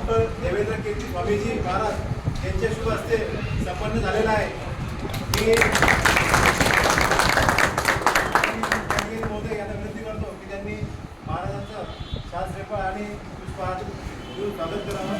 Doctor Devendra कीर्ती स्वामीजी महाराज यांच्या शुभ हस्ते संपन्न झालेला आहे. मी महोदय यांना विनंती करतो की त्यांनी महाराजांचं शास्त्रपाळ आणि पुष्पहार देऊन स्वागत करावं.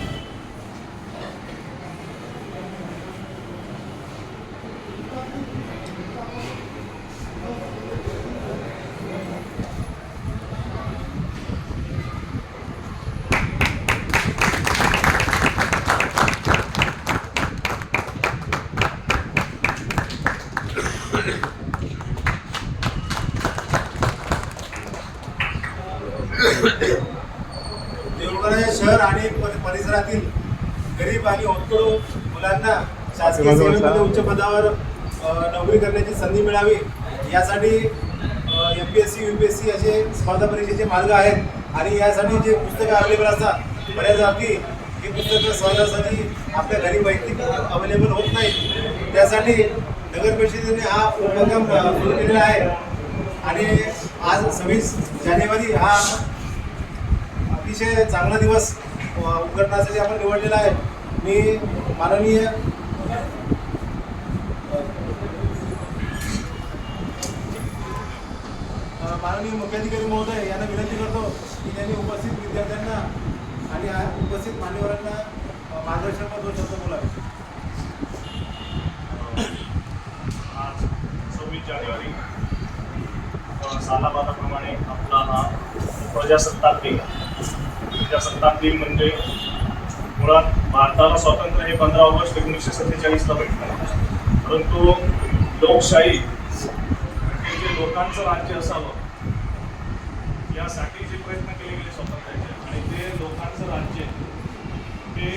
देवगड शहर आणि परिसरातील गरीब आणि होतकरू मुलांना शासकीय सेवेमध्ये उच्च पदावर नोकरी करण्याची संधी मिळावी यासाठी MPSC UPSC असे स्पर्धा परीक्षेचे मार्ग आहेत आणि यासाठी जे पुस्तकं अवेलेबल असतात बऱ्याचदा ही पुस्तकं सहजासहजी आपल्या घरी वैयक्तिक अवेलेबल होत नाही. त्यासाठी नगर परिषदेने हा उपक्रम सुरू केलेला आहे आणि आज 26 जानेवारी हा अतिशय चांगला दिवस उद्घाटनासाठी आपण निवडलेला आहे. मी माननीय मुख्याधिकारी महोदय यांना विनंती करतो की त्यांनी उपस्थित विद्यार्थ्यांना आणि उपस्थित मान्यवरांना मार्गदर्शन दोन शब्द बोलावे. आज 26 जानेवारी सालाबादाप्रमाणे आपला हा प्रजासत्ताक दिन म्हणजे मुळात भारताला स्वातंत्र्य हे 15 ऑगस्ट 1947ला भेटलं. परंतु लोकशाही हे जे लोकांचं राज्य असावं यासाठी जे प्रयत्न केले गेले स्वातंत्र्याचे आणि ते लोकांचं राज्य ते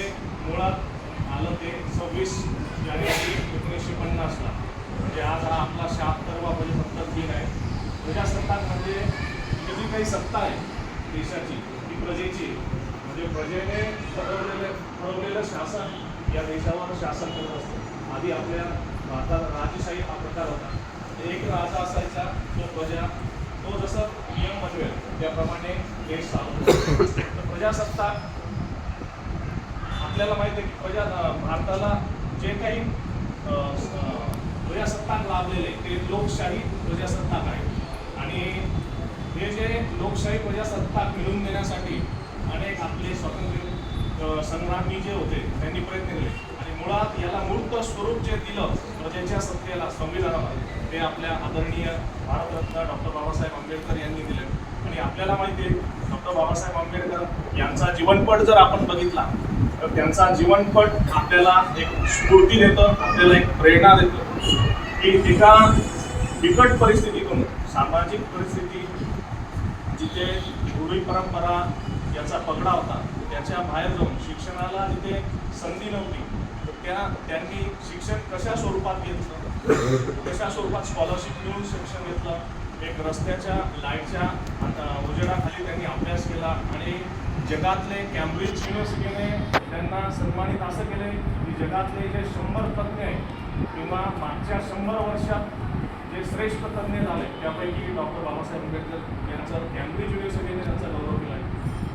मुळात आलं ते 26 जानेवारी 1950ला. म्हणजे आज हा आपला 76वा प्रजासत्ताक दिन आहे. प्रजासत्ताक म्हणजे जी काही सत्ता आहे देशाची ती प्रजेची, म्हणजे प्रजेने ठरवलेलं शासन या देशावर शासन करत असतं. आधी आपल्या भारतात राजशाही हा प्रकार होता. एक राजा असायचा, तो प्रजा तो जसं नियम बनवेल त्याप्रमाणे देश चालवतो. तर प्रजासत्ताक आपल्याला माहिती आहे की भारताला जे काही प्रजासत्ताक लाभलेले ते लोकशाही प्रजासत्ताक आहे. आणि हे जे लोकशाही प्रजासत्ताक मिळवून देण्यासाठी अनेक आपले स्वातंत्र्य संग्रामी जे होते त्यांनी प्रयत्न केले आणि मुळात याला मूर्त स्वरूप जे दिलं प्रजेच्या सत्तेला संविधानामध्ये ते आपल्या आदरणीय भारतरत्न डॉक्टर बाबासाहेब आंबेडकर यांनी दिले. आणि आपल्याला माहिती आहे डॉक्टर बाबासाहेब आंबेडकर यांचा जीवनपट जर आपण बघितला तर त्यांचा जीवनपट आपल्याला एक स्फूर्ती देतं, आपल्याला एक प्रेरणा देतं की एका बिकट परिस्थितीतून सामाजिक परिस्थिती जिथे रूढी परंपरा याचा पगडा होता त्याच्या बाहेर जाऊन शिक्षणाला जिथे संधी नव्हती तर त्यांनी शिक्षण कशा स्वरूपात घेतलं, कशा स्वरूपात स्कॉलरशिप मिळून शिक्षण घेतलं. एक रस्त्याच्या लाईटच्या उजेडाखाली त्यांनी अभ्यास केला आणि जगातले कॅम्ब्रिज युनिव्हर्सिटीने त्यांना सन्मानित असं केले की जगातले जे 100 तज्ज्ञ आहेत किंवा मागच्या 100 वर्षात जे श्रेष्ठ तज्ज्ञ झाले त्यापैकी डॉक्टर बाबासाहेब आंबेडकर यांचं कॅम्ब्रिज युनिव्हर्सिटीने त्यांचा गौरव केला आहे.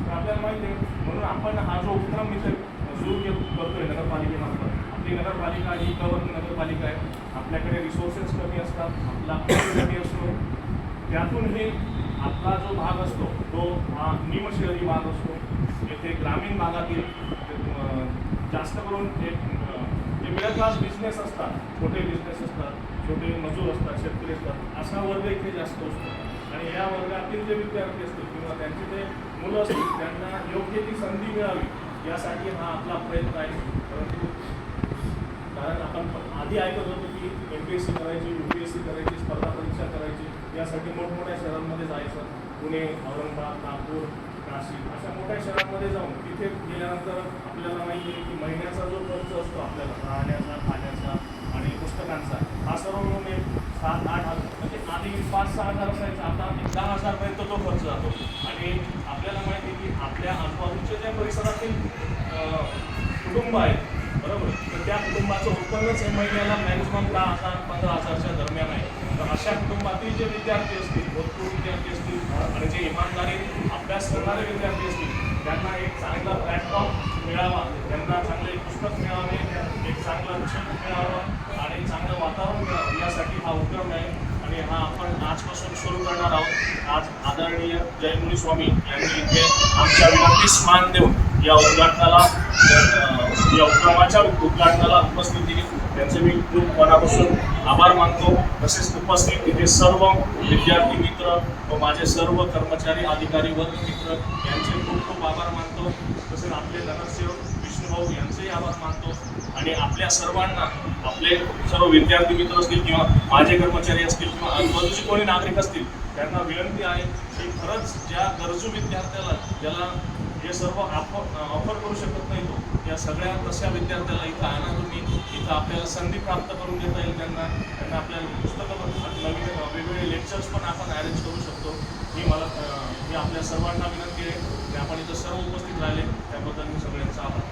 तर आपल्याला माहिती आहे म्हणून आपण हा जो उपक्रम इथे सुरू करतोय नगरपालिकेमार्फत. आपली नगरपालिका ही गव्हर्नमेंट नगरपालिका आहे. आपल्याकडे रिसोर्सेस कमी असतात, आपला कमी असतो. त्यातूनही आपला जो भाग असतो तो हा निमशहरी भाग असतो. येथे ग्रामीण भागातील जास्त करून एक जे मिडल क्लास बिझनेस असतात, छोटे बिझनेस असतात, छोटे मजूर असतात, शेतकरी असतात, असा वर्ग इथे जास्त असतो. आणि या वर्गातील जे विद्यार्थी असतील किंवा त्यांचे जे मुलं असतील त्यांना योग्य ती संधी मिळावी यासाठी हा आपला प्रयत्न आहे. परंतु कारण आपण आधी ऐकत होतो की MPSC करायची, UPSC करायची, स्पर्धा परीक्षा करायची, यासाठी मोठमोठ्या शहरांमध्ये जायचं. पुणे, औरंगाबाद, नागपूर, नाशिक अशा मोठ्या शहरांमध्ये जाऊन तिथे गेल्यानंतर आपल्याला माहिती आहे की महिन्याचा जो खर्च असतो आपल्याला राहण्याचा, खाण्याचा आणि पुस्तकांचा हा सर्व मिळून एक 7-8 हजार म्हणजे आधी 5-6 हजार असायचा, आता 10,000 पर्यंत तो खर्च जातो. आणि आपल्याला माहिती आहे की आपल्या आजूबाजूच्या ज्या परिसरातील कुटुंब आहेत बरोबर, तर त्या कुटुंबाचं उत्पन्नच हे महिन्याला मॅक्झिमम 10,000-15,000च्या दरम्यान आहे. तर अशा कुटुंबातील जे विद्यार्थी असतील, भरपूर विद्यार्थी असतील आणि जे इमानदारी अभ्यास करणारे विद्यार्थी असतील त्यांना एक चांगला प्लॅटफॉर्म मिळावा, त्यांना चांगले पुस्तक मिळावे, एक चांगलं छत मिळावं आणि चांगलं वातावरण मिळावं, यासाठी हा उपक्रम आहे. आणि हा आपण आजपासून सुरू करणार आहोत. आज आदरणीय जयमुनी स्वामी यांनी इथे आमच्या विनंतीस मान देऊन या उपक्रमाच्या उद्घाटनाला उपस्थित दिली. त्यांचे मी खूप मनापासून आभार मानतो. तसेच उपस्थित इथे सर्व विद्यार्थी मित्र व माझे सर्व कर्मचारी, अधिकारी वर्ग मित्र यांचे खूप खूप आभार मानतो. तसेच आपले नगरसेवक विष्णुभाऊ यांचेही आभार मानतो. आणि आपल्या सर्वांना, आपले सर्व विद्यार्थी मित्र असतील किंवा माझे कर्मचारी असतील किंवा आजूबाजूचे कोणी नागरिक असतील, त्यांना विनंती आहे की खरंच ज्या गरजू विद्यार्थ्याला, ज्याला हे सर्व ऑफर करू शकत नाही तो, या सगळ्या तशा विद्यार्थ्याला इथं आणा तुम्ही. इथं आपल्याला संधी प्राप्त करून देता येईल त्यांना आपल्याला पुस्तकं, नवीन वेगवेगळे लेक्चर्स पण आपण अरेंज करू शकतो. ही आपल्या सर्वांना विनंती आहे की आपण इथं सर्व उपस्थित राहिले त्याबद्दल मी सगळ्यांचा आभार.